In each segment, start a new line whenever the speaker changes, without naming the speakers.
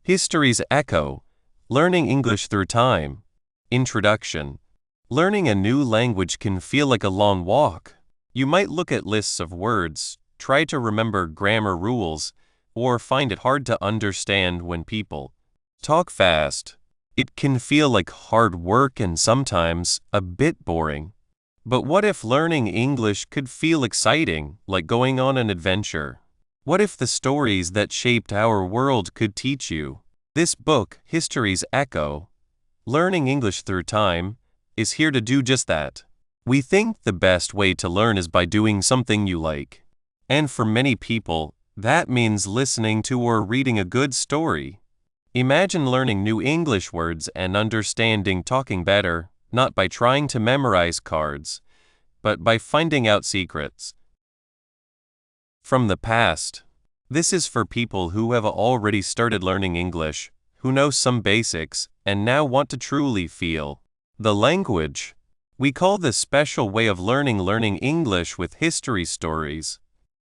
History's Echo. Learning English Through Time. Introduction. Learning a new language can feel like a long walk. You might look at lists of words, try to remember grammar rules, or find it hard to understand when people talk fast. It can feel like hard work and sometimes a bit boring. But what if learning English could feel exciting, like going on an adventure? What if the stories that shaped our world could teach you? This book, History's Echo, Learning English Through Time, is here to do just that. We think the best way to learn is by doing something you like. And for many people, that means listening to or reading a good story. Imagine learning new English words and understanding talking better, not by trying to memorize cards, but by finding out secrets from the past. This is for people who have already started learning English, who know some basics, and now want to truly feel the language. We call this special way of learning English with history stories.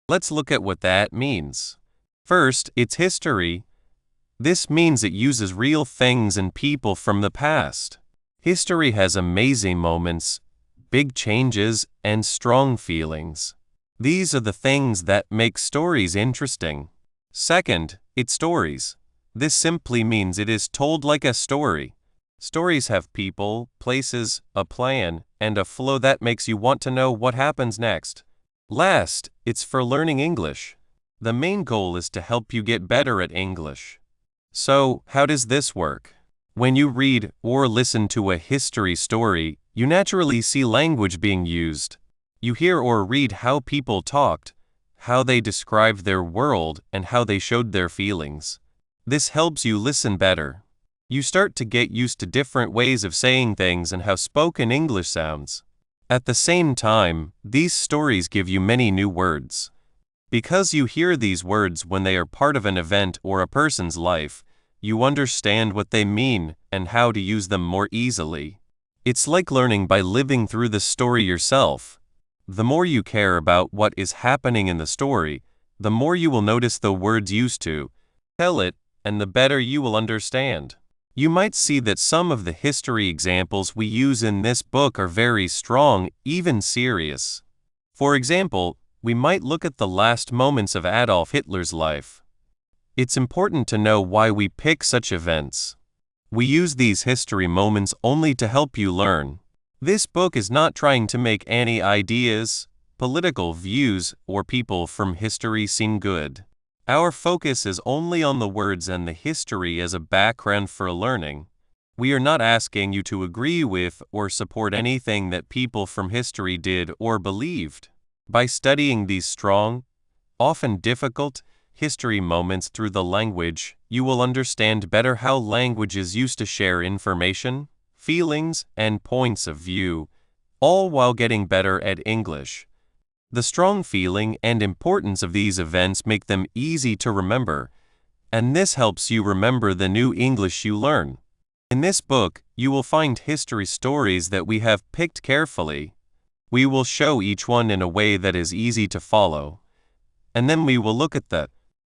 Let's look at what that means. First, it's history. This means it uses real things and people from the past. History has amazing moments, big changes, and strong feelings. These are the things that make stories interesting. Second, it's stories. This simply means it is told like a story. Stories have people, places, a plan, and a flow that makes you want to know what happens next. Last, it's for learning English. The main goal is to help you get better at English. So, how does this work? When you read or listen to a history story, you naturally see language being used. You hear or read how people talked, how they described their world, and how they showed their feelings. This helps you listen better. You start to get used to different ways of saying things and how spoken English sounds. At the same time, these stories give you many new words. Because you hear these words when they are part of an event or a person's life, you understand what they mean and how to use them more easily. It's like learning by living through the story yourself. The more you care about what is happening in the story, the more you will notice the words used to tell it, and the better you will understand. You might see that some of the history examples we use in this book are very strong, even serious. For example, we might look at the last moments of Adolf Hitler's life. It's important to know why we pick such events. We use these history moments only to help you learn. This book is not trying to make any ideas, political views, or people from history seem good. Our focus is only on the words and the history as a background for learning. We are not asking you to agree with or support anything that people from history did or believed. By studying these strong, often difficult, history moments through the language, you will understand better how language is used to share information, feelings, and points of view, all while getting better at English. The strong feeling and importance of these events make them easy to remember, and this helps you remember the new English you learn. In this book, you will find history stories that we have picked carefully. We will show each one in a way that is easy to follow, and then we will look at the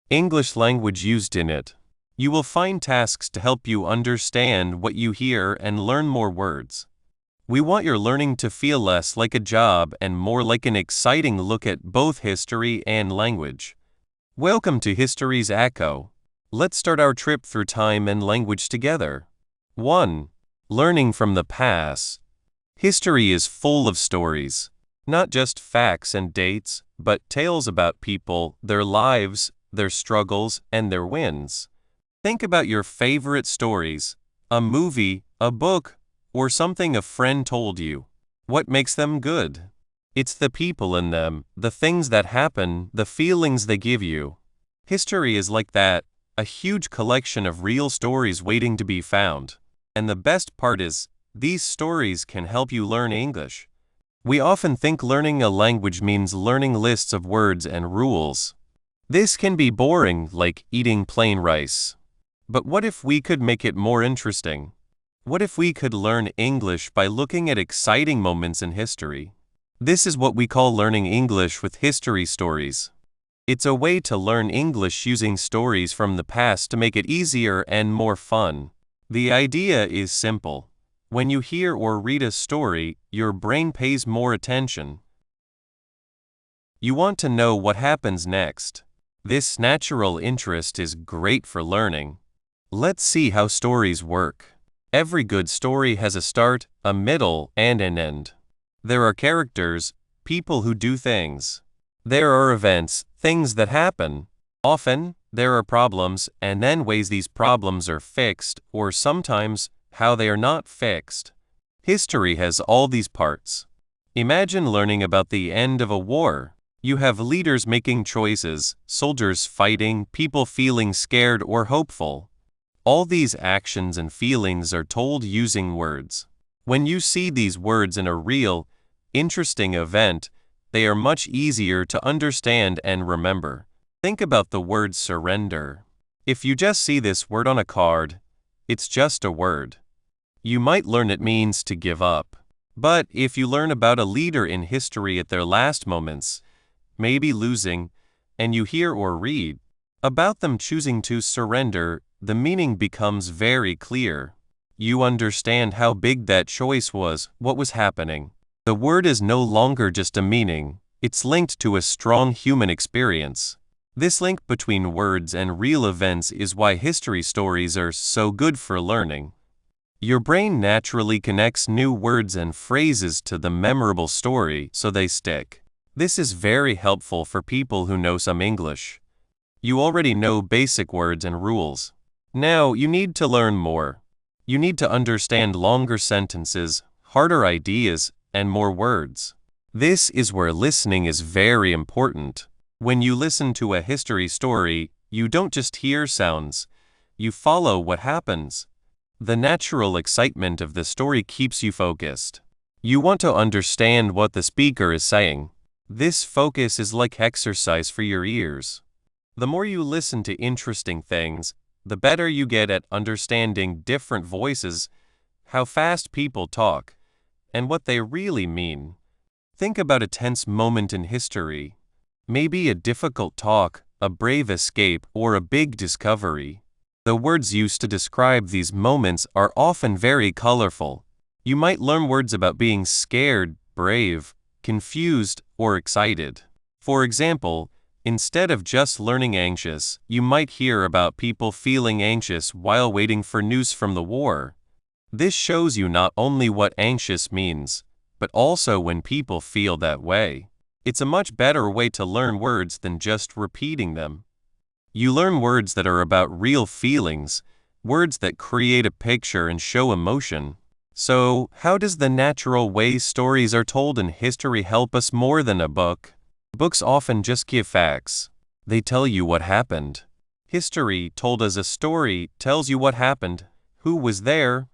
English language used in it. You will find tasks to help you understand what you hear and learn more words. We want your learning to feel less like a job and more like an exciting look at both history and language. Welcome to History's Echo. Let's start our trip through time and language together. 1. Learning from the past. History is full of stories. Not just facts and dates, but tales about people, their lives, their struggles, and their wins. Think about your favorite stories, a movie, a book, or something a friend told you. What makes them good? It's the people in them, the things that happen, the feelings they give you. History is like that, a huge collection of real stories waiting to be found. And the best part is, these stories can help you learn English. We often think learning a language means learning lists of words and rules. This can be boring, like eating plain rice. But what if we could make it more interesting? What if we could learn English by looking at exciting moments in history? This is what we call learning English with history stories. It's a way to learn English using stories from the past to make it easier and more fun. The idea is simple. When you hear or read a story, your brain pays more attention. You want to know what happens next. This natural interest is great for learning. Let's see how stories work. Every good story has a start, a middle, and an end. There are characters, people who do things. There are events, things that happen. Often, there are problems, and then ways these problems are fixed, or sometimes, how they are not fixed. History has all these parts. Imagine learning about the end of a war. You have leaders making choices, soldiers fighting, people feeling scared or hopeful. All these actions and feelings are told using words. When you see these words in a real, interesting event, they are much easier to understand and remember. Think about the word surrender. If you just see this word on a card, it's just a word. You might learn it means to give up. But if you learn about a leader in history at their last moments, maybe losing, and you hear or read about them choosing to surrender, the meaning becomes very clear. You understand how big that choice was, what was happening. The word is no longer just a meaning, it's linked to a strong human experience. This link between words and real events is why history stories are so good for learning. Your brain naturally connects new words and phrases to the memorable story so they stick. This is very helpful for people who know some English. You already know basic words and rules. Now you need to learn more. You need to understand longer sentences, harder ideas, and more words. This is where listening is very important. When you listen to a history story, you don't just hear sounds, you follow what happens. The natural excitement of the story keeps you focused. You want to understand what the speaker is saying. This focus is like exercise for your ears. The more you listen to interesting things, the better you get at understanding different voices, how fast people talk, and what they really mean. Think about a tense moment in history. Maybe a difficult talk, a brave escape, or a big discovery. The words used to describe these moments are often very colorful. You might learn words about being scared, brave, confused, or excited. For example, instead of just learning anxious, you might hear about people feeling anxious while waiting for news from the war. This shows you not only what anxious means, but also when people feel that way. It's a much better way to learn words than just repeating them. You learn words that are about real feelings, words that create a picture and show emotion. So, how does the natural way stories are told in history help us more than a book? Books often just give facts. They tell you what happened. History, told as a story, tells you what happened, who was there,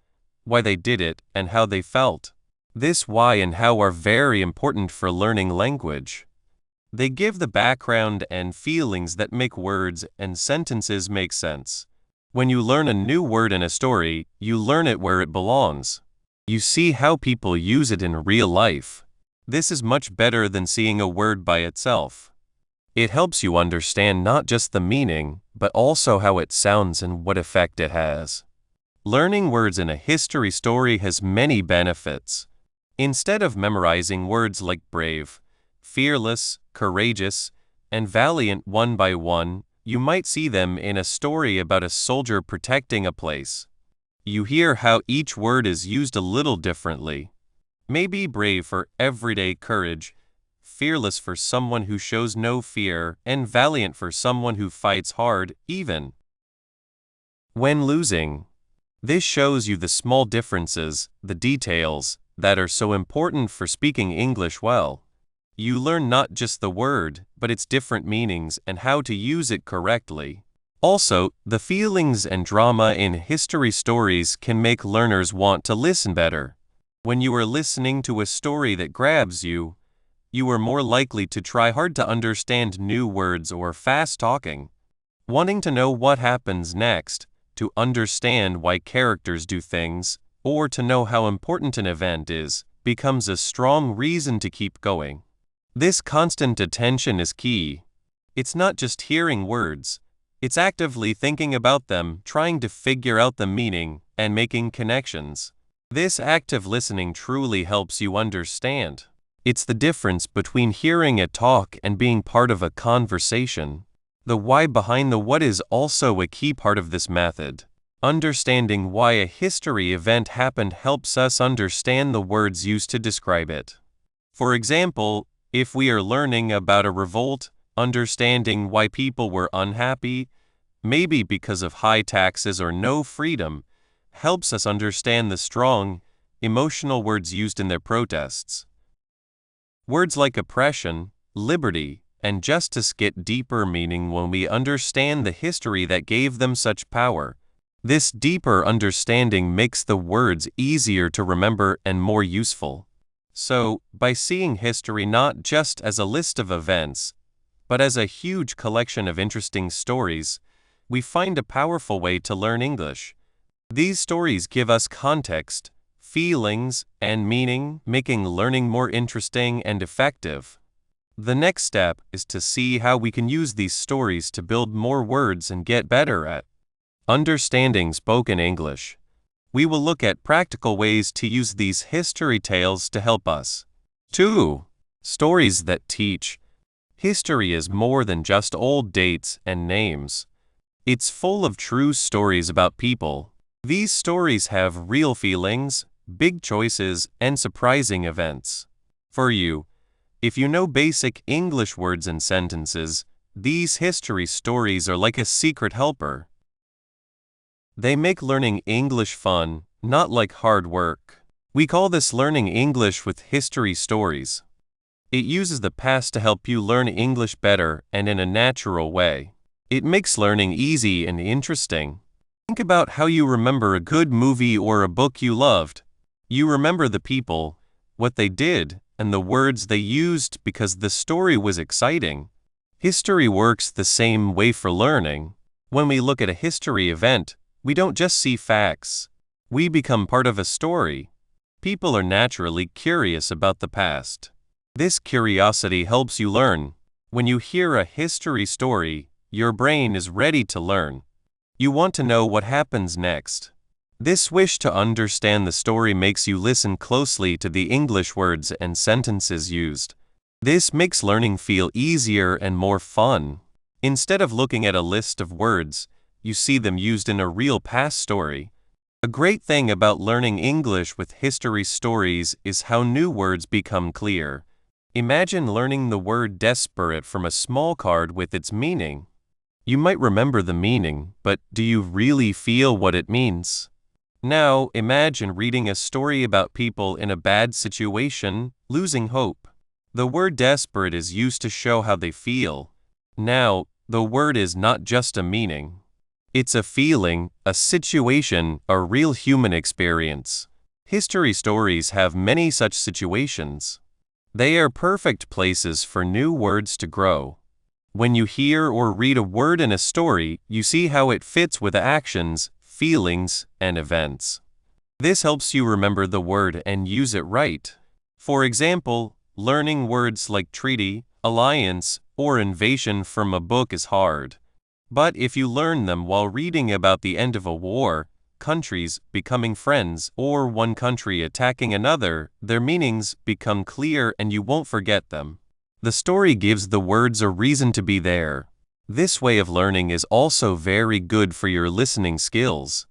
why they did it, and how they felt. This why and how are very important for learning language. They give the background and feelings that make words and sentences make sense. When you learn a new word in a story, you learn it where it belongs. You see how people use it in real life. This is much better than seeing a word by itself. It helps you understand not just the meaning, but also how it sounds and what effect it has. Learning words in a history story has many benefits. Instead of memorizing words like brave, fearless, courageous, and valiant one by one, you might see them in a story about a soldier protecting a place. You hear how each word is used a little differently. Maybe brave for everyday courage, fearless for someone who shows no fear, and valiant for someone who fights hard, even when losing. This shows you the small differences, the details, that are so important for speaking English well. You learn not just the word, but its different meanings and how to use it correctly. Also, the feelings and drama in history stories can make learners want to listen better. When you are listening to a story that grabs you, you are more likely to try hard to understand new words or fast talking. Wanting to know what happens next, to understand why characters do things, or to know how important an event is, becomes a strong reason to keep going. This constant attention is key. It's not just hearing words, it's actively thinking about them, trying to figure out the meaning, and making connections. This active listening truly helps you understand. It's the difference between hearing a talk and being part of a conversation. The why behind the what is also a key part of this method. Understanding why a history event happened helps us understand the words used to describe it. For example, if we are learning about a revolt, understanding why people were unhappy, maybe because of high taxes or no freedom, helps us understand the strong, emotional words used in their protests. Words like oppression, liberty, and justice get deeper meaning when we understand the history that gave them such power. This deeper understanding makes the words easier to remember and more useful. So, by seeing history not just as a list of events, but as a huge collection of interesting stories, we find a powerful way to learn English. These stories give us context, feelings, and meaning, making learning more interesting and effective. The next step is to see how we can use these stories to build more words and get better at understanding spoken English. We will look at practical ways to use these history tales to help us. 2. Stories that teach. History is more than just old dates and names. It's full of true stories about people. These stories have real feelings, big choices, and surprising events. For you, if you know basic English words and sentences, these history stories are like a secret helper. They make learning English fun, not like hard work. We call this learning English with history stories. It uses the past to help you learn English better and in a natural way. It makes learning easy and interesting. Think about how you remember a good movie or a book you loved. You remember the people, what they did, and the words they used because the story was exciting. History works the same way for learning. When we look at a history event, we don't just see facts. We become part of a story. People are naturally curious about the past. This curiosity helps you learn. When you hear a history story, your brain is ready to learn. You want to know what happens next. This wish to understand the story makes you listen closely to the English words and sentences used. This makes learning feel easier and more fun. Instead of looking at a list of words, you see them used in a real past story. A great thing about learning English with history stories is how new words become clear. Imagine learning the word desperate from a small card with its meaning. You might remember the meaning, but do you really feel what it means? Now, imagine reading a story about people in a bad situation, losing hope. The word desperate is used to show how they feel. Now, the word is not just a meaning. It's a feeling, a situation, a real human experience. History stories have many such situations. They are perfect places for new words to grow. When you hear or read a word in a story, you see how it fits with actions, feelings, and events. This helps you remember the word and use it right. For example, learning words like treaty, alliance, or invasion from a book is hard. But if you learn them while reading about the end of a war, countries becoming friends, or one country attacking another, their meanings become clear and you won't forget them. The story gives the words a reason to be there. This way of learning is also very good for your listening skills.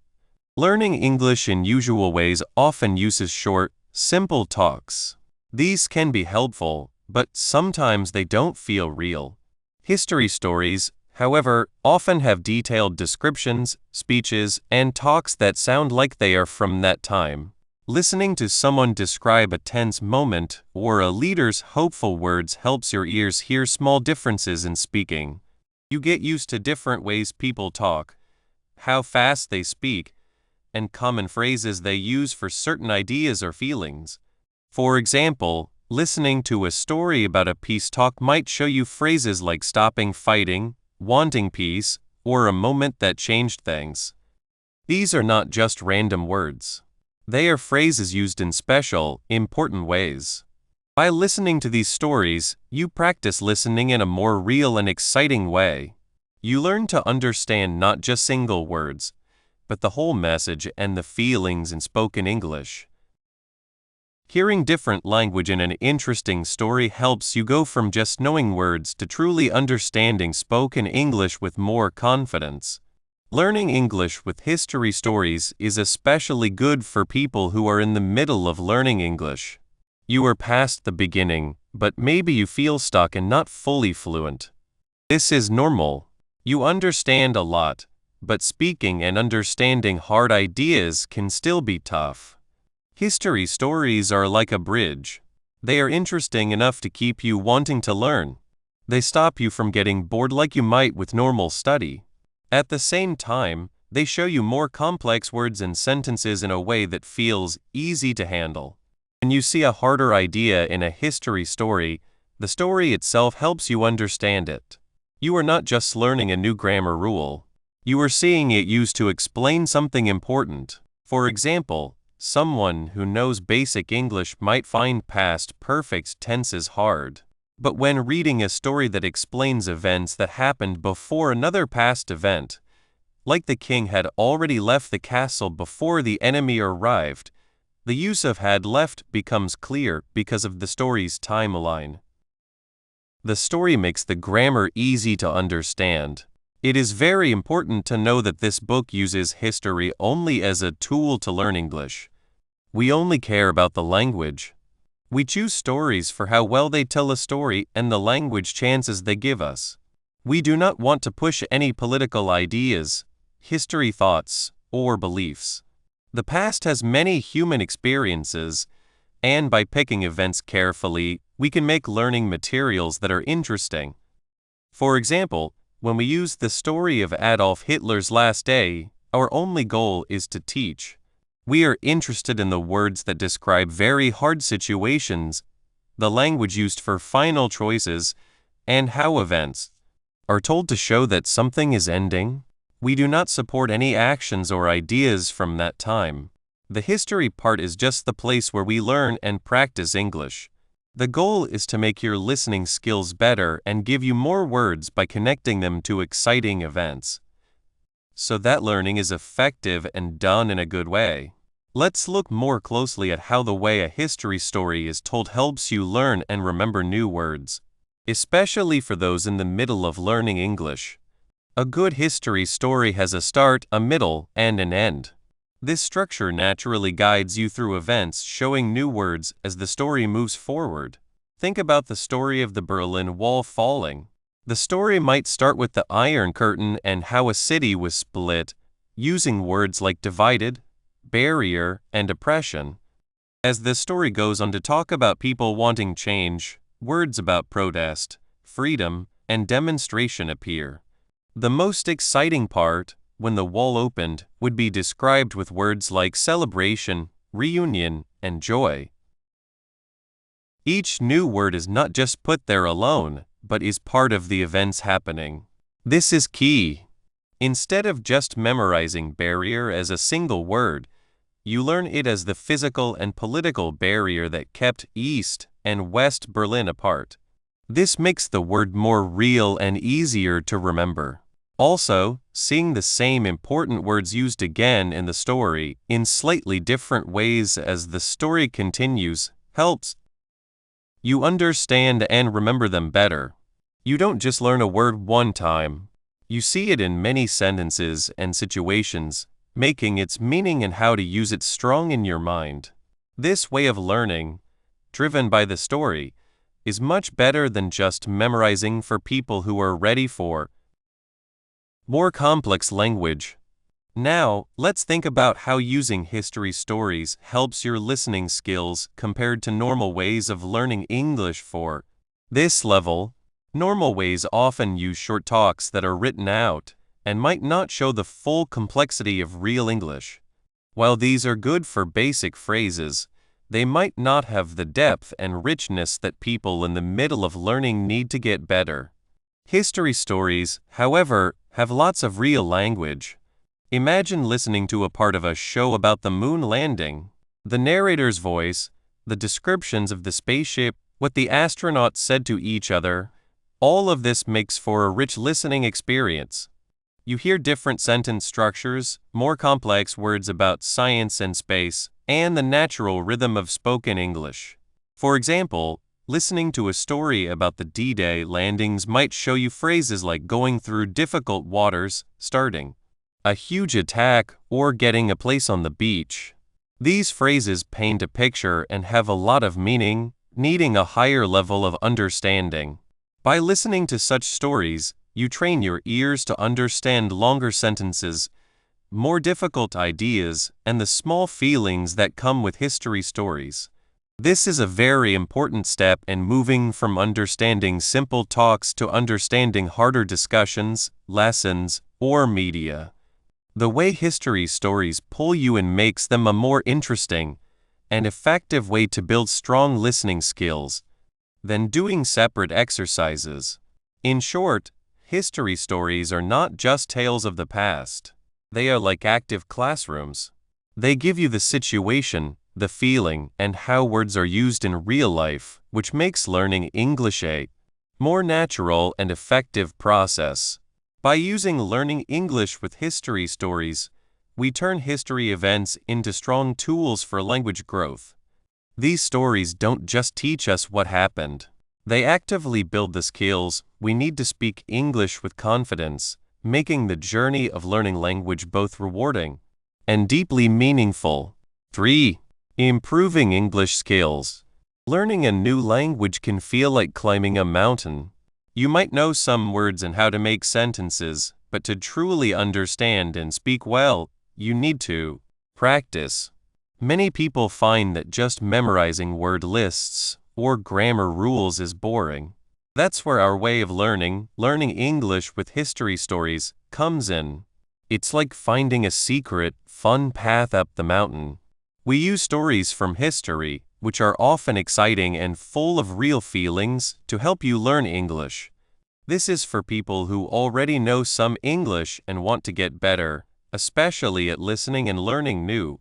Learning English in usual ways often uses short, simple talks. These can be helpful, but sometimes they don't feel real. History stories, however, often have detailed descriptions, speeches, and talks that sound like they are from that time. Listening to someone describe a tense moment or a leader's hopeful words helps your ears hear small differences in speaking. You get used to different ways people talk, how fast they speak, and common phrases they use for certain ideas or feelings. For example, listening to a story about a peace talk might show you phrases like stopping fighting, wanting peace, or a moment that changed things. These are not just random words. They are phrases used in special, important ways. By listening to these stories, you practice listening in a more real and exciting way. You learn to understand not just single words, but the whole message and the feelings in spoken English. Hearing different language in an interesting story helps you go from just knowing words to truly understanding spoken English with more confidence. Learning English with history stories is especially good for people who are in the middle of learning English. You are past the beginning, but maybe you feel stuck and not fully fluent. This is normal. You understand a lot, but speaking and understanding hard ideas can still be tough. History stories are like a bridge. They are interesting enough to keep you wanting to learn. They stop you from getting bored like you might with normal study. At the same time, they show you more complex words and sentences in a way that feels easy to handle. When you see a harder idea in a history story, the story itself helps you understand it. You are not just learning a new grammar rule. You are seeing it used to explain something important. For example, someone who knows basic English might find past perfect tenses hard. But when reading a story that explains events that happened before another past event, like the king had already left the castle before the enemy arrived, the use of had left becomes clear because of the story's timeline. The story makes the grammar easy to understand. It is very important to know that this book uses history only as a tool to learn English. We only care about the language. We choose stories for how well they tell a story and the language chances they give us. We do not want to push any political ideas, history thoughts, or beliefs. The past has many human experiences, and by picking events carefully, we can make learning materials that are interesting. For example, when we use the story of Adolf Hitler's last day, our only goal is to teach. We are interested in the words that describe very hard situations, the language used for final choices, and how events are told to show that something is ending. We do not support any actions or ideas from that time. The history part is just the place where we learn and practice English. The goal is to make your listening skills better and give you more words by connecting them to exciting events, so that learning is effective and done in a good way. Let's look more closely at how the way a history story is told helps you learn and remember new words, especially for those in the middle of learning English. A good history story has a start, a middle, and an end. This structure naturally guides you through events, showing new words as the story moves forward. Think about the story of the Berlin Wall falling. The story might start with the Iron Curtain and how a city was split, using words like divided, barrier, and oppression. As the story goes on to talk about people wanting change, words about protest, freedom, and demonstration appear. The most exciting part, when the wall opened, would be described with words like celebration, reunion, and joy. Each new word is not just put there alone, but is part of the events happening. This is key. Instead of just memorizing barrier as a single word, you learn it as the physical and political barrier that kept East and West Berlin apart. This makes the word more real and easier to remember. Also, seeing the same important words used again in the story in slightly different ways as the story continues helps you understand and remember them better. You don't just learn a word one time. You see it in many sentences and situations, making its meaning and how to use it strong in your mind. This way of learning, driven by the story, is much better than just memorizing for people who are ready for more complex language. Now, let's think about how using history stories helps your listening skills compared to normal ways of learning English for this level. Normal ways often use short talks that are written out and might not show the full complexity of real English. While these are good for basic phrases, they might not have the depth and richness that people in the middle of learning need to get better. History stories, however, have lots of real language. Imagine listening to a part of a show about the moon landing. The narrator's voice, the descriptions of the spaceship, what the astronauts said to each other. All of this makes for a rich listening experience. You hear different sentence structures, more complex words about science and space, and the natural rhythm of spoken English. For example, listening to a story about the D-Day landings might show you phrases like going through difficult waters, starting a huge attack, or getting a place on the beach. These phrases paint a picture and have a lot of meaning, needing a higher level of understanding. By listening to such stories, you train your ears to understand longer sentences, more difficult ideas, and the small feelings that come with history stories. This is a very important step in moving from understanding simple talks to understanding harder discussions, lessons, or media. The way history stories pull you in makes them a more interesting and effective way to build strong listening skills than doing separate exercises. In short, history stories are not just tales of the past. They are like active classrooms. They give you the situation, the feeling, and how words are used in real life, which makes learning English a more natural and effective process. By using learning English with history stories, we turn history events into strong tools for language growth. These stories don't just teach us what happened. They actively build the skills we need to speak English with confidence, making the journey of learning language both rewarding and deeply meaningful. 3. Improving English skills. Learning a new language can feel like climbing a mountain. You might know some words and how to make sentences, but to truly understand and speak well, you need to practice. Many people find that just memorizing word lists or grammar rules is boring. That's where our way of learning English with history stories, comes in. It's like finding a secret, fun path up the mountain. We use stories from history, which are often exciting and full of real feelings, to help you learn English. This is for people who already know some English and want to get better, especially at listening and learning new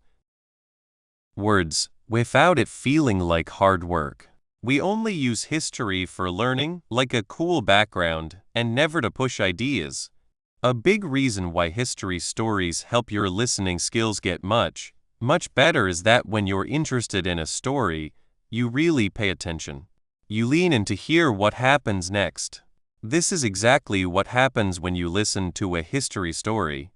words, without it feeling like hard work. We only use history for learning, like a cool background, and never to push ideas. A big reason why history stories help your listening skills get much better is that when you're interested in a story, you really pay attention. You lean in to hear what happens next. This is exactly what happens when you listen to a history story.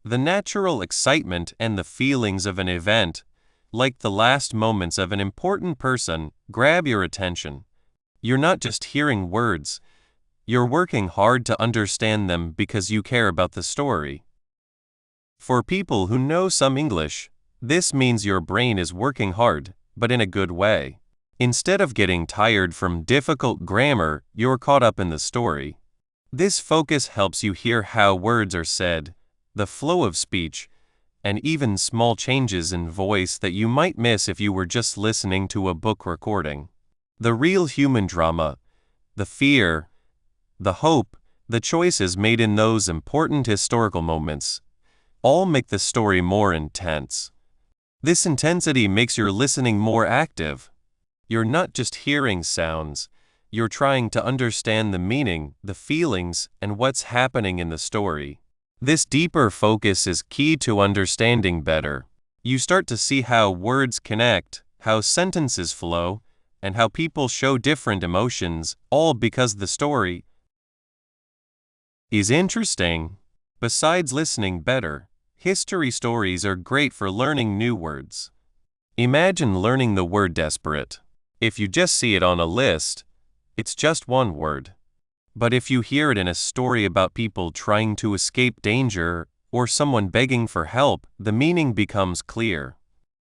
The natural excitement and the feelings of an event, like the last moments of an important person, grab your attention. You're not just hearing words, you're working hard to understand them because you care about the story. For people who know some English, this means your brain is working hard, but in a good way. Instead of getting tired from difficult grammar, you're caught up in the story. This focus helps you hear how words are said, the flow of speech, and even small changes in voice that you might miss if you were just listening to a book recording. The real human drama, the fear, the hope, the choices made in those important historical moments, all make the story more intense. This intensity makes your listening more active. You're not just hearing sounds, you're trying to understand the meaning, the feelings, and what's happening in the story. This deeper focus is key to understanding better. You start to see how words connect, how sentences flow, and how people show different emotions, all because the story is interesting. Besides listening better, history stories are great for learning new words. Imagine learning the word desperate. If you just see it on a list, it's just one word. But if you hear it in a story about people trying to escape danger or someone begging for help, the meaning becomes clear.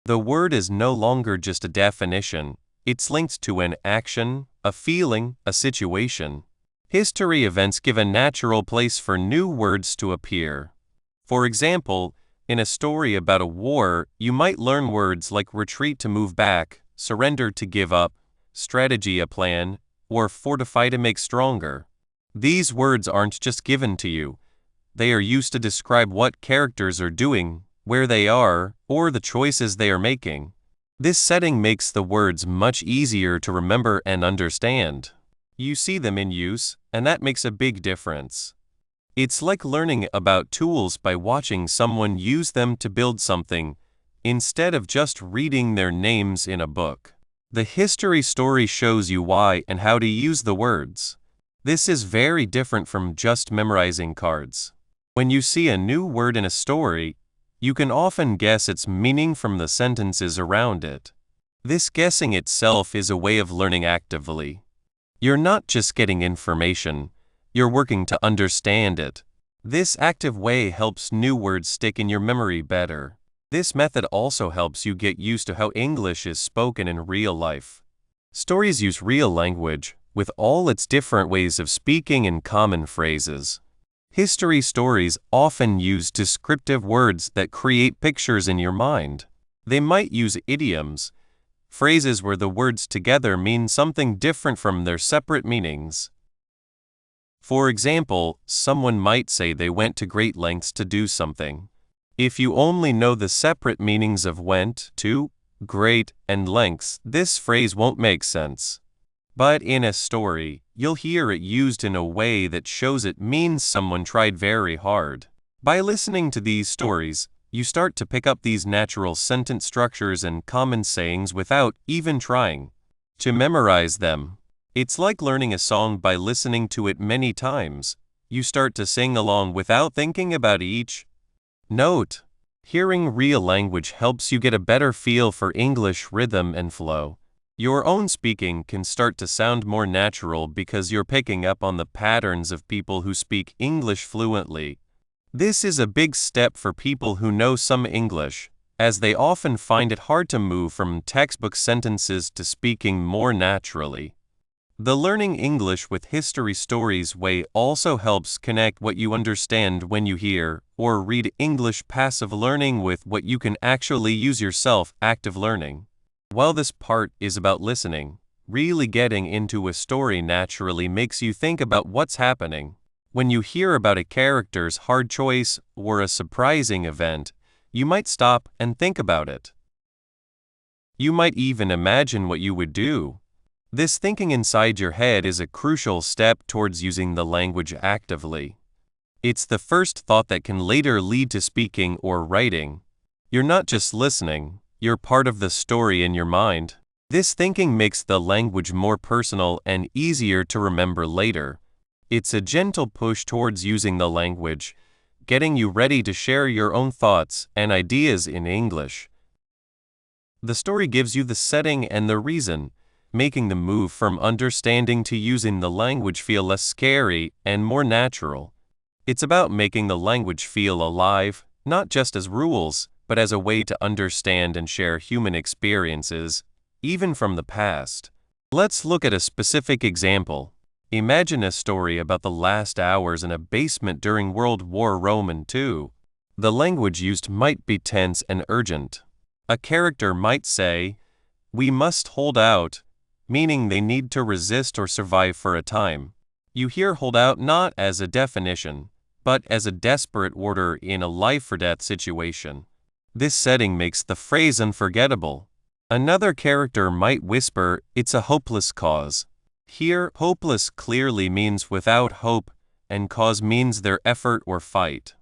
The word is no longer just a definition, it's linked to an action, a feeling, a situation. History events give a natural place for new words to appear. For example, in a story about a war, you might learn words like retreat to move back, surrender to give up, strategy a plan, or fortify to make stronger. These words aren't just given to you. They are used to describe what characters are doing, where they are, or the choices they are making. This setting makes the words much easier to remember and understand. You see them in use, and that makes a big difference. It's like learning about tools by watching someone use them to build something, instead of just reading their names in a book. The history story shows you why and how to use the words. This is very different from just memorizing cards. When you see a new word in a story, you can often guess its meaning from the sentences around it. This guessing itself is a way of learning actively. You're not just getting information, you're working to understand it. This active way helps new words stick in your memory better. This method also helps you get used to how English is spoken in real life. Stories use real language, with all its different ways of speaking and common phrases. History stories often use descriptive words that create pictures in your mind. They might use idioms, phrases where the words together mean something different from their separate meanings. For example, someone might say they went to great lengths to do something. If you only know the separate meanings of went, to, great, and lengths, this phrase won't make sense. But in a story, you'll hear it used in a way that shows it means someone tried very hard. By listening to these stories, you start to pick up these natural sentence structures and common sayings without even trying to memorize them. It's like learning a song by listening to it many times. You start to sing along without thinking about each note. Hearing real language helps you get a better feel for English rhythm and flow. Your own speaking can start to sound more natural because you're picking up on the patterns of people who speak English fluently. This is a big step for people who know some English, as they often find it hard to move from textbook sentences to speaking more naturally. The learning English with history stories way also helps connect what you understand when you hear or read English passive learning with what you can actually use yourself active learning. While this part is about listening, really getting into a story naturally makes you think about what's happening. When you hear about a character's hard choice or a surprising event, you might stop and think about it. You might even imagine what you would do. This thinking inside your head is a crucial step towards using the language actively. It's the first thought that can later lead to speaking or writing. You're not just listening, you're part of the story in your mind. This thinking makes the language more personal and easier to remember later. It's a gentle push towards using the language, getting you ready to share your own thoughts and ideas in English. The story gives you the setting and the reason, making the move from understanding to using the language feel less scary and more natural. It's about making the language feel alive, not just as rules, but as a way to understand and share human experiences, even from the past. Let's look at a specific example. Imagine a story about the last hours in a basement during World War II. The language used might be tense and urgent. A character might say, "We must hold out," meaning they need to resist or survive for a time. You hear hold out not as a definition, but as a desperate order in a life-or-death situation. This setting makes the phrase unforgettable. Another character might whisper, "It's a hopeless cause." Here, hopeless clearly means without hope, and cause means their effort or fight.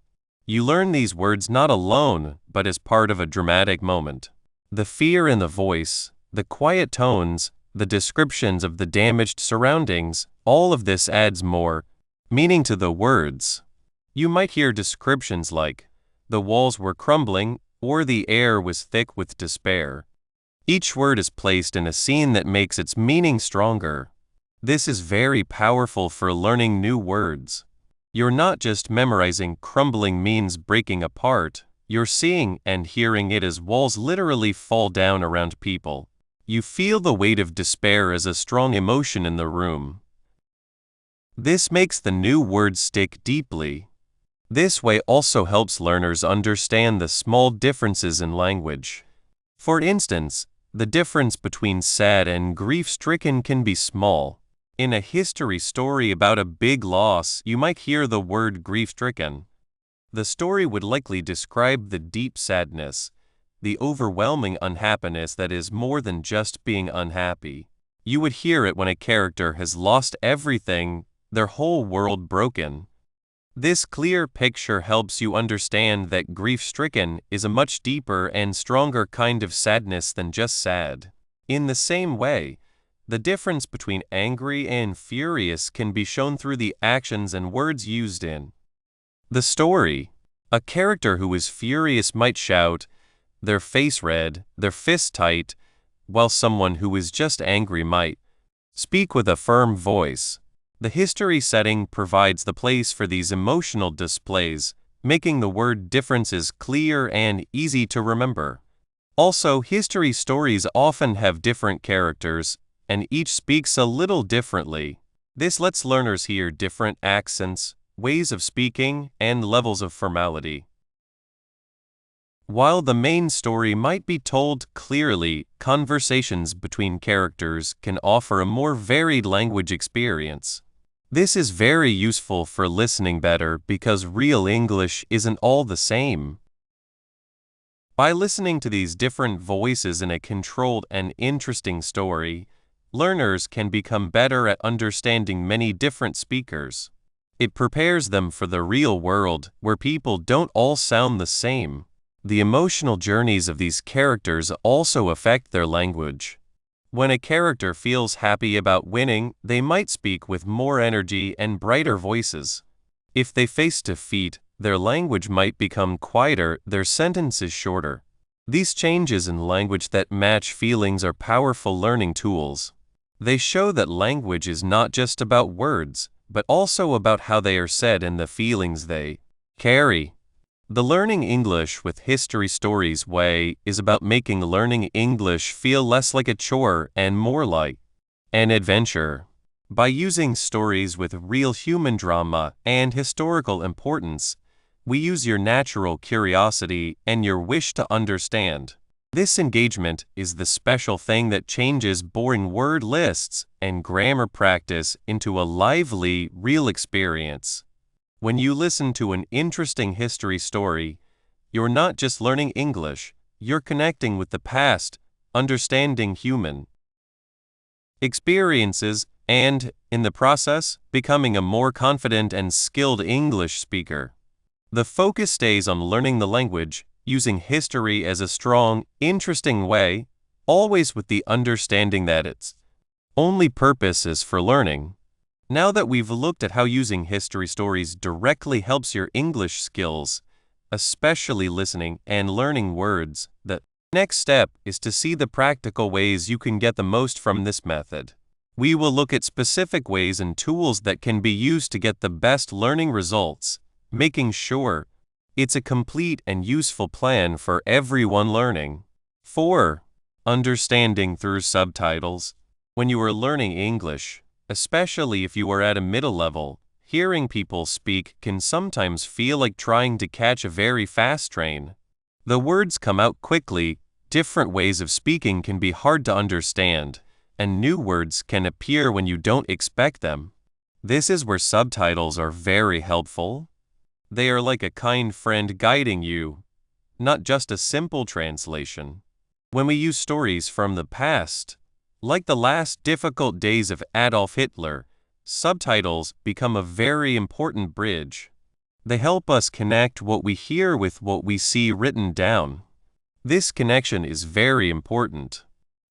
You learn these words not alone, but as part of a dramatic moment. The fear in the voice, the quiet tones, the descriptions of the damaged surroundings, all of this adds more meaning to the words. You might hear descriptions like, "The walls were crumbling," or "The air was thick with despair." Each word is placed in a scene that makes its meaning stronger. This is very powerful for learning new words. You're not just memorizing crumbling means breaking apart, you're seeing and hearing it as walls literally fall down around people. You feel the weight of despair as a strong emotion in the room. This makes the new words stick deeply. This way also helps learners understand the small differences in language. For instance, the difference between sad and grief-stricken can be small. In a history story about a big loss, you might hear the word grief-stricken. The story would likely describe the deep sadness, the overwhelming unhappiness that is more than just being unhappy. You would hear it when a character has lost everything, their whole world broken. This clear picture helps you understand that grief-stricken is a much deeper and stronger kind of sadness than just sad. In the same way, the difference between angry and furious can be shown through the actions and words used in the story. A character who is furious might shout, their face red, their fist tight, while someone who is just angry might speak with a firm voice. The history setting provides the place for these emotional displays, making the word differences clear and easy to remember. Also, history stories often have different characters, and each speaks a little differently. This lets learners hear different accents, ways of speaking, and levels of formality. While the main story might be told clearly, conversations between characters can offer a more varied language experience. This is very useful for listening better because real English isn't all the same. By listening to these different voices in a controlled and interesting story, learners can become better at understanding many different speakers. It prepares them for the real world, where people don't all sound the same. The emotional journeys of these characters also affect their language. When a character feels happy about winning, they might speak with more energy and brighter voices. If they face defeat, their language might become quieter, their sentences shorter. These changes in language that match feelings are powerful learning tools. They show that language is not just about words, but also about how they are said and the feelings they carry. The Learning English with History Stories way is about making learning English feel less like a chore and more like an adventure. By using stories with real human drama and historical importance, we use your natural curiosity and your wish to understand. This engagement is the special thing that changes boring word lists and grammar practice into a lively, real experience. When you listen to an interesting history story, you're not just learning English, you're connecting with the past, understanding human experiences, and, in the process, becoming a more confident and skilled English speaker. The focus stays on learning the language, using history as a strong, interesting way, always with the understanding that its only purpose is for learning. Now that we've looked at how using history stories directly helps your English skills, especially listening and learning words, the next step is to see the practical ways you can get the most from this method. We will look at specific ways and tools that can be used to get the best learning results, making sure it's a complete and useful plan for everyone learning. 4. Understanding through subtitles. When you are learning English, especially if you are at a middle level, hearing people speak can sometimes feel like trying to catch a very fast train. The words come out quickly, different ways of speaking can be hard to understand, and new words can appear when you don't expect them. This is where subtitles are very helpful. They are like a kind friend guiding you, not just a simple translation. When we use stories from the past, like the last difficult days of Adolf Hitler, subtitles become a very important bridge. They help us connect what we hear with what we see written down. This connection is very important.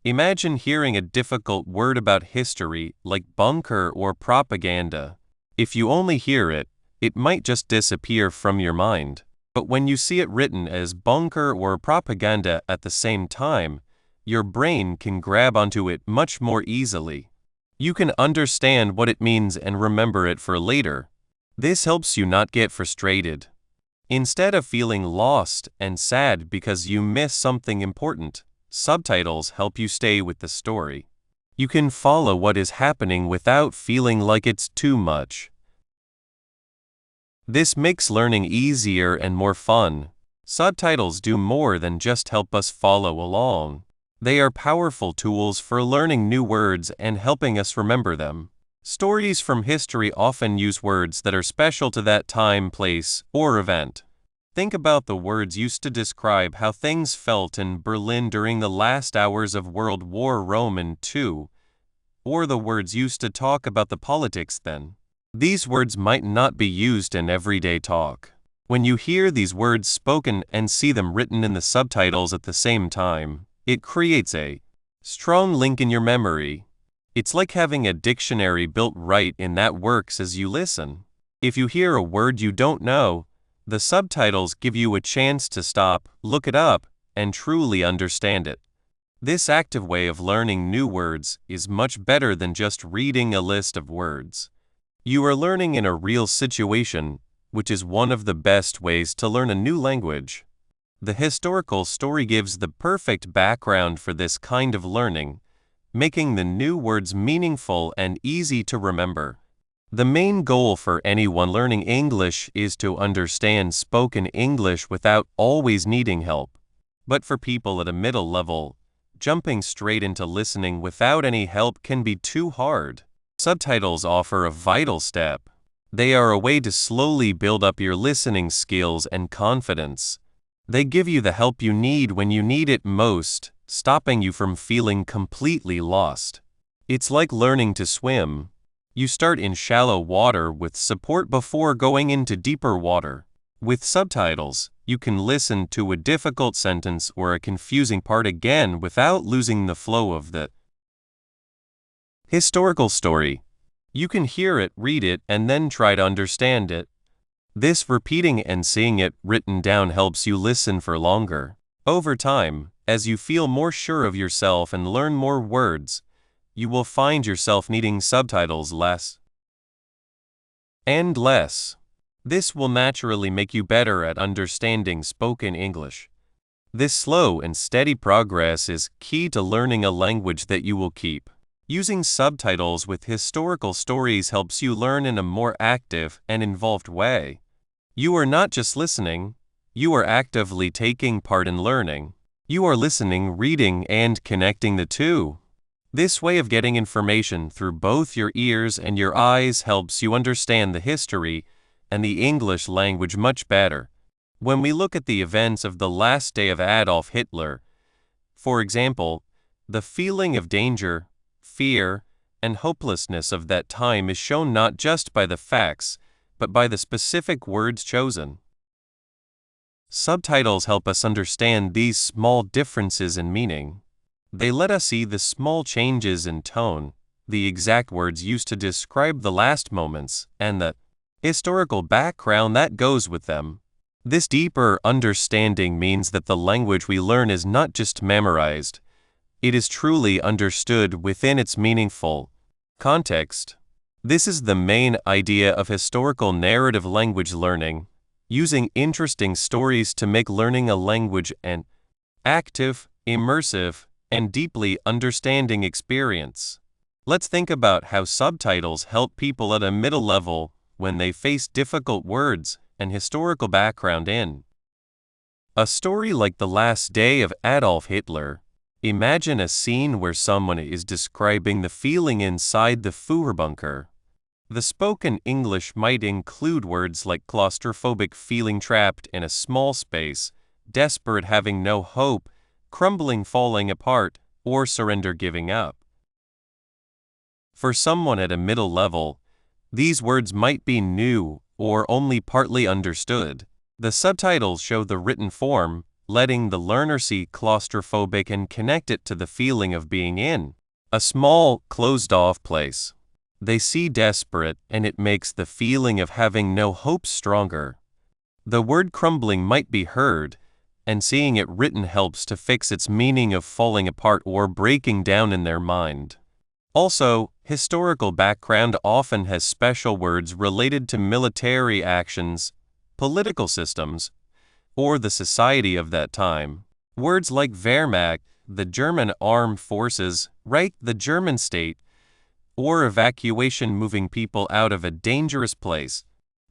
Imagine hearing a difficult word about history like bunker or propaganda. If you only hear it, it might just disappear from your mind. But when you see it written as bunker or propaganda at the same time, your brain can grab onto it much more easily. You can understand what it means and remember it for later. This helps you not get frustrated. Instead of feeling lost and sad because you miss something important, subtitles help you stay with the story. You can follow what is happening without feeling like it's too much. This makes learning easier and more fun. Subtitles do more than just help us follow along. They are powerful tools for learning new words and helping us remember them. Stories from history often use words that are special to that time, place, or event. Think about the words used to describe how things felt in Berlin during the last hours of World War II, or the words used to talk about the politics then. These words might not be used in everyday talk. When you hear these words spoken and see them written in the subtitles at the same time, it creates a strong link in your memory. It's like having a dictionary built right in that works as you listen. If you hear a word you don't know, the subtitles give you a chance to stop, look it up, and truly understand it. This active way of learning new words is much better than just reading a list of words. You are learning in a real situation, which is one of the best ways to learn a new language. The historical story gives the perfect background for this kind of learning, making the new words meaningful and easy to remember. The main goal for anyone learning English is to understand spoken English without always needing help. But for people at a middle level, jumping straight into listening without any help can be too hard. Subtitles offer a vital step. They are a way to slowly build up your listening skills and confidence. They give you the help you need when you need it most, stopping you from feeling completely lost. It's like learning to swim. You start in shallow water with support before going into deeper water. With subtitles, you can listen to a difficult sentence or a confusing part again without losing the flow of the historical story. You can hear it, read it, and then try to understand it. This repeating and seeing it written down helps you listen for longer. Over time, as you feel more sure of yourself and learn more words, you will find yourself needing subtitles less and less. This will naturally make you better at understanding spoken English. This slow and steady progress is key to learning a language that you will keep. Using subtitles with historical stories helps you learn in a more active and involved way. You are not just listening, you are actively taking part in learning. You are listening, reading, and connecting the two. This way of getting information through both your ears and your eyes helps you understand the history and the English language much better. When we look at the events of the last day of Adolf Hitler, for example, the feeling of danger, fear, and hopelessness of that time is shown not just by the facts, but by the specific words chosen. Subtitles help us understand these small differences in meaning. They let us see the small changes in tone, the exact words used to describe the last moments, and the historical background that goes with them. This deeper understanding means that the language we learn is not just memorized, it is truly understood within its meaningful context. This is the main idea of historical narrative language learning, using interesting stories to make learning a language an active, immersive, and deeply understanding experience. Let's think about how subtitles help people at a middle level when they face difficult words and historical background in a story like The Last Day of Adolf Hitler. Imagine a scene where someone is describing the feeling inside the Führer bunker. The spoken English might include words like claustrophobic, feeling trapped in a small space, desperate, having no hope, crumbling, falling apart, or surrender, giving up. For someone at a middle level, these words might be new or only partly understood. The subtitles show the written form, letting the learner see claustrophobic and connect it to the feeling of being in a small, closed-off place. They see desperate, and it makes the feeling of having no hope stronger. The word crumbling might be heard, and seeing it written helps to fix its meaning of falling apart or breaking down in their mind. Also, historical background often has special words related to military actions, political systems, or the society of that time. Words like Wehrmacht, the German armed forces, Reich, the German state, or evacuation, moving people out of a dangerous place,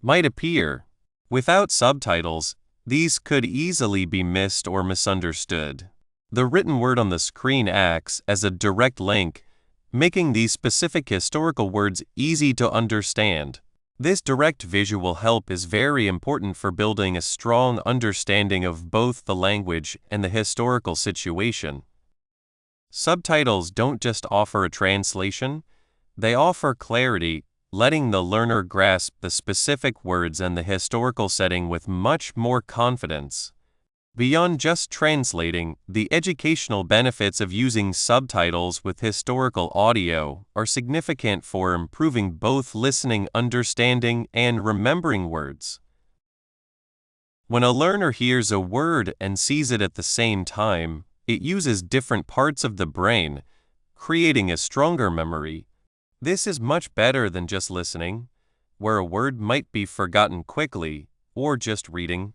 might appear. Without subtitles, these could easily be missed or misunderstood. The written word on the screen acts as a direct link, making these specific historical words easy to understand. This direct visual help is very important for building a strong understanding of both the language and the historical situation. Subtitles don't just offer a translation, they offer clarity, letting the learner grasp the specific words and the historical setting with much more confidence. Beyond just translating, the educational benefits of using subtitles with historical audio are significant for improving both listening, understanding, and remembering words. When a learner hears a word and sees it at the same time, it uses different parts of the brain, creating a stronger memory. This is much better than just listening, where a word might be forgotten quickly, or just reading,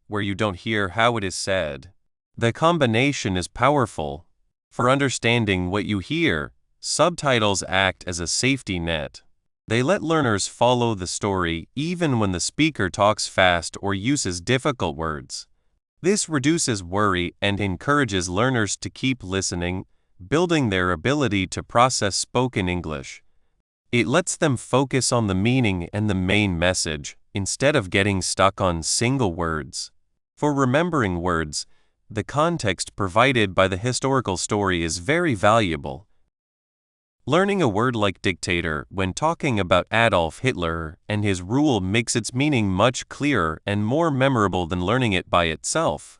where you don't hear how it is said. The combination is powerful. For understanding what you hear, subtitles act as a safety net. They let learners follow the story even when the speaker talks fast or uses difficult words. This reduces worry and encourages learners to keep listening, building their ability to process spoken English. It lets them focus on the meaning and the main message, instead of getting stuck on single words. For remembering words, the context provided by the historical story is very valuable. Learning a word like dictator when talking about Adolf Hitler and his rule makes its meaning much clearer and more memorable than learning it by itself.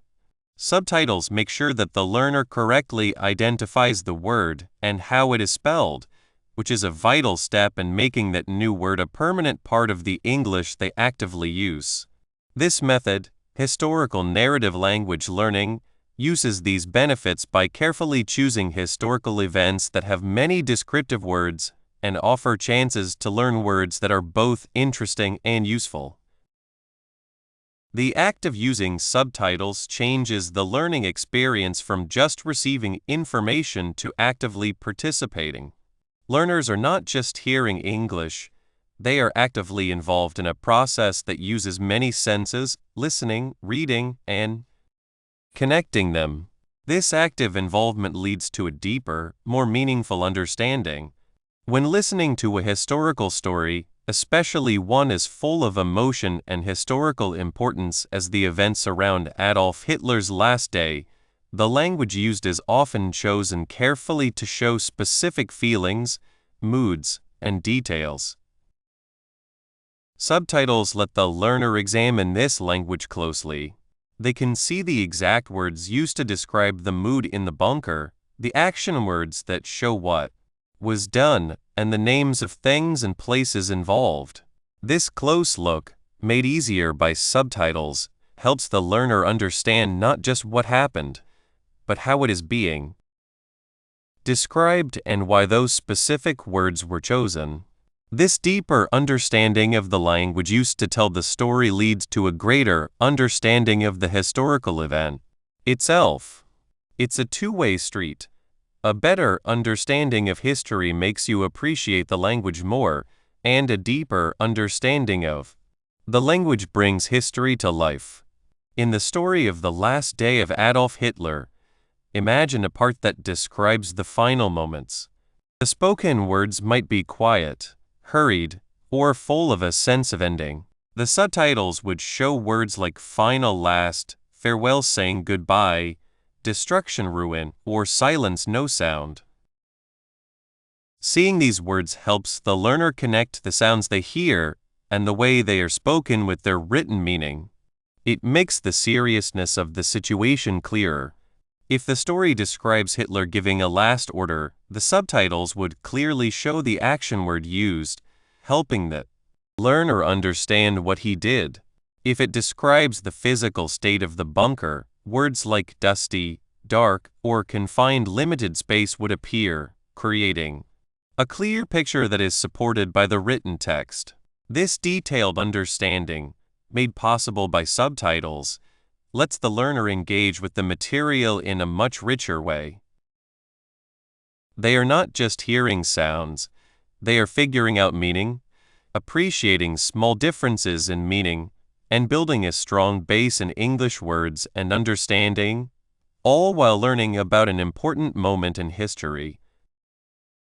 Subtitles make sure that the learner correctly identifies the word and how it is spelled, which is a vital step in making that new word a permanent part of the English they actively use. This method, historical narrative language learning, uses these benefits by carefully choosing historical events that have many descriptive words and offer chances to learn words that are both interesting and useful. The act of using subtitles changes the learning experience from just receiving information to actively participating. Learners are not just hearing English, they are actively involved in a process that uses many senses, listening, reading, and connecting them. This active involvement leads to a deeper, more meaningful understanding. When listening to a historical story, especially one as full of emotion and historical importance as the events around Adolf Hitler's last day, the language used is often chosen carefully to show specific feelings, moods, and details. Subtitles let the learner examine this language closely. They can see the exact words used to describe the mood in the bunker, the action words that show what was done, and the names of things and places involved. This close look, made easier by subtitles, helps the learner understand not just what happened, but how it is being described and why those specific words were chosen. This deeper understanding of the language used to tell the story leads to a greater understanding of the historical event itself. It's a two-way street. A better understanding of history makes you appreciate the language more, and a deeper understanding of the language brings history to life. In the story of the last day of Adolf Hitler, imagine a part that describes the final moments. The spoken words might be quiet, hurried, or full of a sense of ending. The subtitles would show words like final last, farewell saying goodbye, destruction ruin, or silence no sound. Seeing these words helps the learner connect the sounds they hear and the way they are spoken with their written meaning. It makes the seriousness of the situation clearer. If the story describes Hitler giving a last order, the subtitles would clearly show the action word used, helping the learner understand what he did. If it describes the physical state of the bunker, words like dusty, dark, or confined limited space would appear, creating a clear picture that is supported by the written text. This detailed understanding, made possible by subtitles, lets the learner engage with the material in a much richer way. They are not just hearing sounds, they are figuring out meaning, appreciating small differences in meaning, and building a strong base in English words and understanding, all while learning about an important moment in history.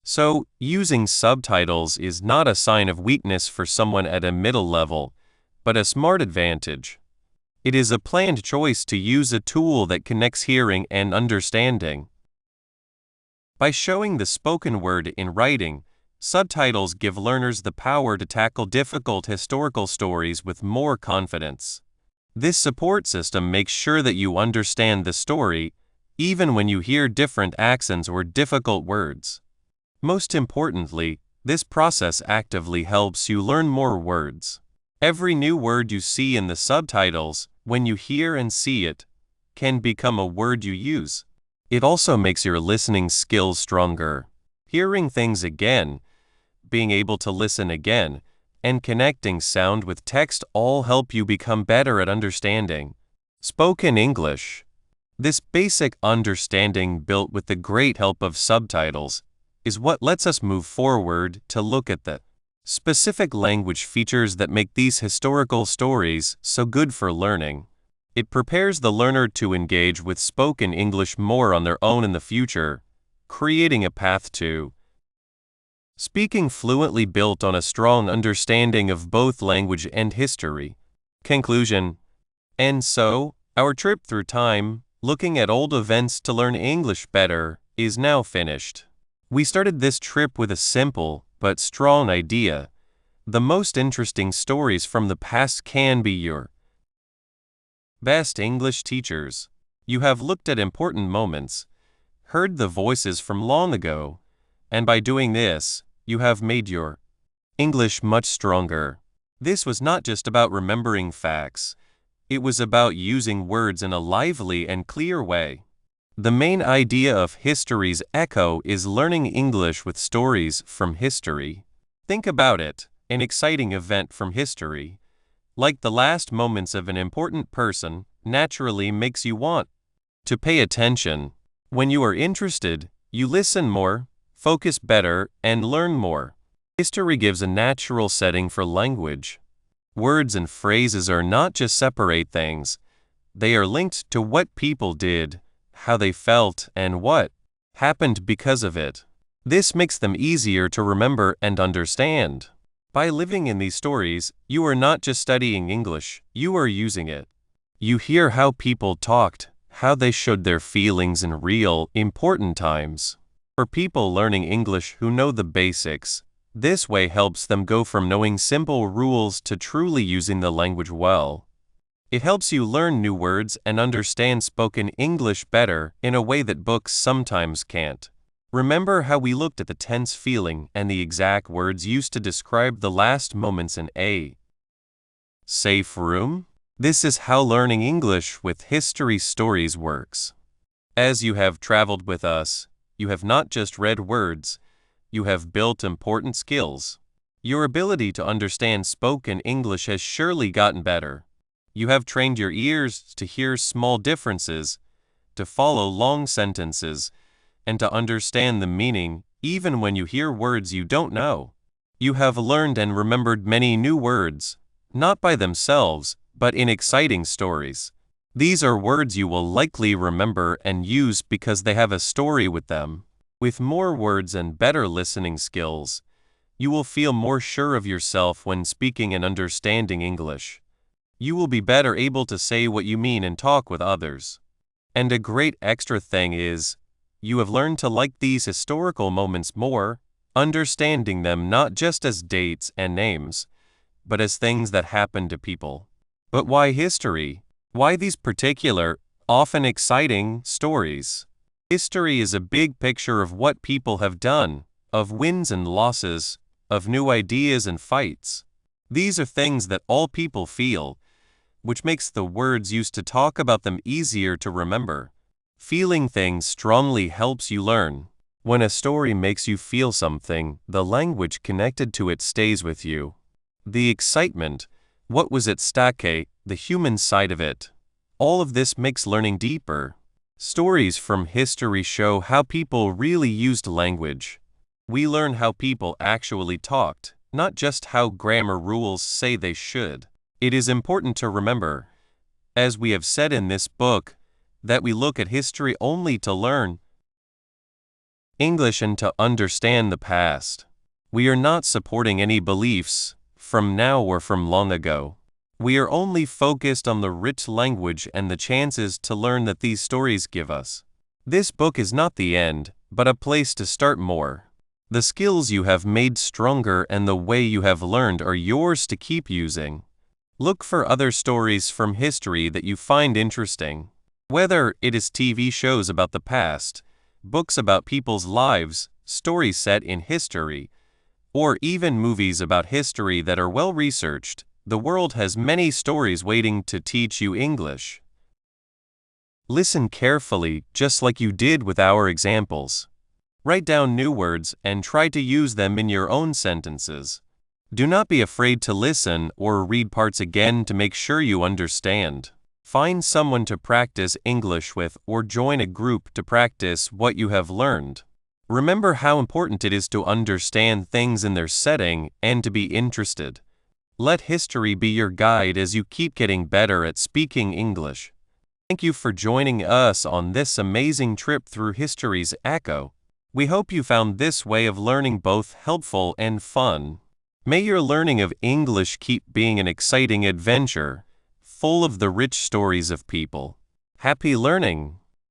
So, using subtitles is not a sign of weakness for someone at a middle level, but a smart advantage. It is a planned choice to use a tool that connects hearing and understanding. By showing the spoken word in writing, subtitles give learners the power to tackle difficult historical stories with more confidence. This support system makes sure that you understand the story, even when you hear different accents or difficult words. Most importantly, this process actively helps you learn more words. Every new word you see in the subtitles, when you hear and see it, can become a word you use. It also makes your listening skills stronger. Hearing things again, being able to listen again, and connecting sound with text all help you become better at understanding spoken English. This basic understanding, built with the great help of subtitles, is what lets us move forward to look at the specific language features that make these historical stories so good for learning. It prepares the learner to engage with spoken English more on their own in the future, creating a path to speaking fluently built on a strong understanding of both language and history. Conclusion. And so, our trip through time, looking at old events to learn English better, is now finished. We started this trip with a simple but strong idea. The most interesting stories from the past can be your best English teachers. You have looked at important moments, heard the voices from long ago, and by doing this, you have made your English much stronger. This was not just about remembering facts, it was about using words in a lively and clear way. The main idea of History's Echo is learning English with stories from history. Think about it, an exciting event from history, like the last moments of an important person, naturally makes you want to pay attention. When you are interested, you listen more, focus better, and learn more. History gives a natural setting for language. Words and phrases are not just separate things, they are linked to what people did, how they felt, and what happened because of it. This makes them easier to remember and understand. By living in these stories, you are not just studying English, you are using it. You hear how people talked, how they showed their feelings in real, important times. For people learning English who know the basics, this way helps them go from knowing simple rules to truly using the language well. It helps you learn new words and understand spoken English better in a way that books sometimes can't. Remember how we looked at the tense feeling and the exact words used to describe the last moments in a safe room? This is how learning English with history stories works. As you have traveled with us, you have not just read words, you have built important skills. Your ability to understand spoken English has surely gotten better. You have trained your ears to hear small differences, to follow long sentences, and to understand the meaning even when you hear words you don't know. You have learned and remembered many new words, not by themselves, but in exciting stories. These are words you will likely remember and use because they have a story with them. With more words and better listening skills, you will feel more sure of yourself when speaking and understanding English. You will be better able to say what you mean and talk with others. And a great extra thing is, you have learned to like these historical moments more, understanding them not just as dates and names, but as things that happened to people. But why history? Why these particular, often exciting, stories? History is a big picture of what people have done, of wins and losses, of new ideas and fights. These are things that all people feel, which makes the words used to talk about them easier to remember. Feeling things strongly helps you learn. When a story makes you feel something, the language connected to it stays with you. The excitement, what was at stake, the human side of it. All of this makes learning deeper. Stories from history show how people really used language. We learn how people actually talked, not just how grammar rules say they should. It is important to remember, as we have said in this book, that we look at history only to learn, English and to understand the past. We are not supporting any beliefs, from now or from long ago. We are only focused on the rich language and the chances to learn that these stories give us. This book is not the end, but a place to start more. The skills you have made stronger and the way you have learned are yours to keep using. Look for other stories from history that you find interesting. Whether it is TV shows about the past, books about people's lives, stories set in history, or even movies about history that are well researched, the world has many stories waiting to teach you English. Listen carefully, just like you did with our examples. Write down new words and try to use them in your own sentences. Do not be afraid to listen or read parts again to make sure you understand. Find someone to practice English with or join a group to practice what you have learned. Remember how important it is to understand things in their setting and to be interested. Let history be your guide as you keep getting better at speaking English. Thank you for joining us on this amazing trip through history's echo. We hope you found this way of learning both helpful and fun. May your learning of English keep being an exciting adventure, full of the rich stories of people. Happy learning!